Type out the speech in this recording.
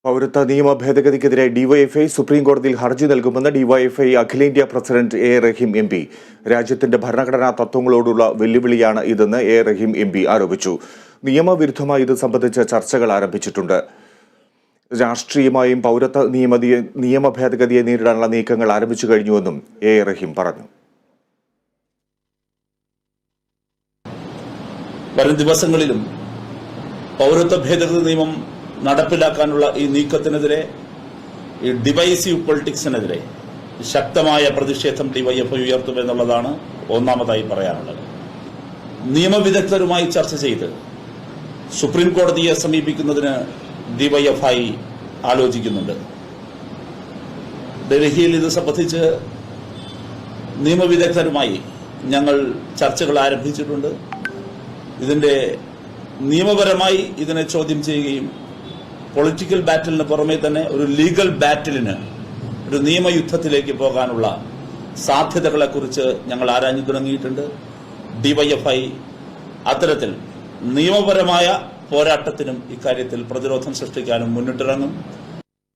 പൗരത്വ നിയമ ഭേദഗതിക്കെതിരെ ഡിവൈഎഫ്ഐ സുപ്രീം കോടതിയിൽ ഹർജി നൽകുമെന്ന് ഡിവൈഎഫ്ഐ അഖിലേന്ത്യാ president A Rahim M P. രാജ്യത്തിന്റെ ഭരണഘടനാ തത്വങ്ങളോടുള്ള വെല്ലുവിളിയാണ് ഇതെന്ന് എ റഹീം എം പി ആരോപിച്ചു. നിയമവിരുദ്ധമായി ഇത് സംബന്ധിച്ച ചർച്ചകൾ ആരംഭിച്ചിട്ടുണ്ട്. രാഷ്ട്രീയമായും പൗരത്വ നിയമ ഭേദഗതിയെ നേരിടാനുള്ള നീക്കങ്ങൾ ആരംഭിച്ചു കഴിഞ്ഞുവെന്നും എ റഹീം പറഞ്ഞു. വരും ദിവസങ്ങളിലും പൗരത്വ ഭേദഗതി നിയമം നടപ്പിലാക്കാനുള്ള ഈ നീക്കത്തിനെതിരെ, ഈ ഡിവൈസീവ് പൊളിറ്റിക്സിനെതിരെ ശക്തമായ പ്രതിഷേധം ഡിവൈഎഫ്ഐ ഉയർത്തുമെന്നുള്ളതാണ് ഒന്നാമതായി പറയാനുള്ളത്. നിയമവിദഗ്ധരുമായി ചർച്ച ചെയ്ത് സുപ്രീം കോടതിയെ സമീപിക്കുന്നതിന് ഡിവൈഎഫ്ഐ ആലോചിക്കുന്നുണ്ട്. ഡൽഹിയിൽ ഇത് സംബന്ധിച്ച് നിയമവിദഗ്ധരുമായി ഞങ്ങൾ ചർച്ചകൾ ആരംഭിച്ചിട്ടുണ്ട്. ഇതിന്റെ നിയമപരമായി ഇതിനെ ചോദ്യം ചെയ്യുകയും പൊളിറ്റിക്കൽ ബാറ്റിലിന് പുറമെ തന്നെ ഒരു ലീഗൽ ബാറ്റിലിന്, ഒരു നിയമയുദ്ധത്തിലേക്ക് പോകാനുള്ള സാധ്യതകളെക്കുറിച്ച് ഞങ്ങൾ ആരാഞ്ഞു തുടങ്ങിയിട്ടുണ്ട്. ഡിവൈഎഫ്ഐ അത്തരത്തിൽ നിയമപരമായ പോരാട്ടത്തിനും ഇക്കാര്യത്തിൽ പ്രതിരോധം സൃഷ്ടിക്കാനും മുന്നിട്ടിറങ്ങും.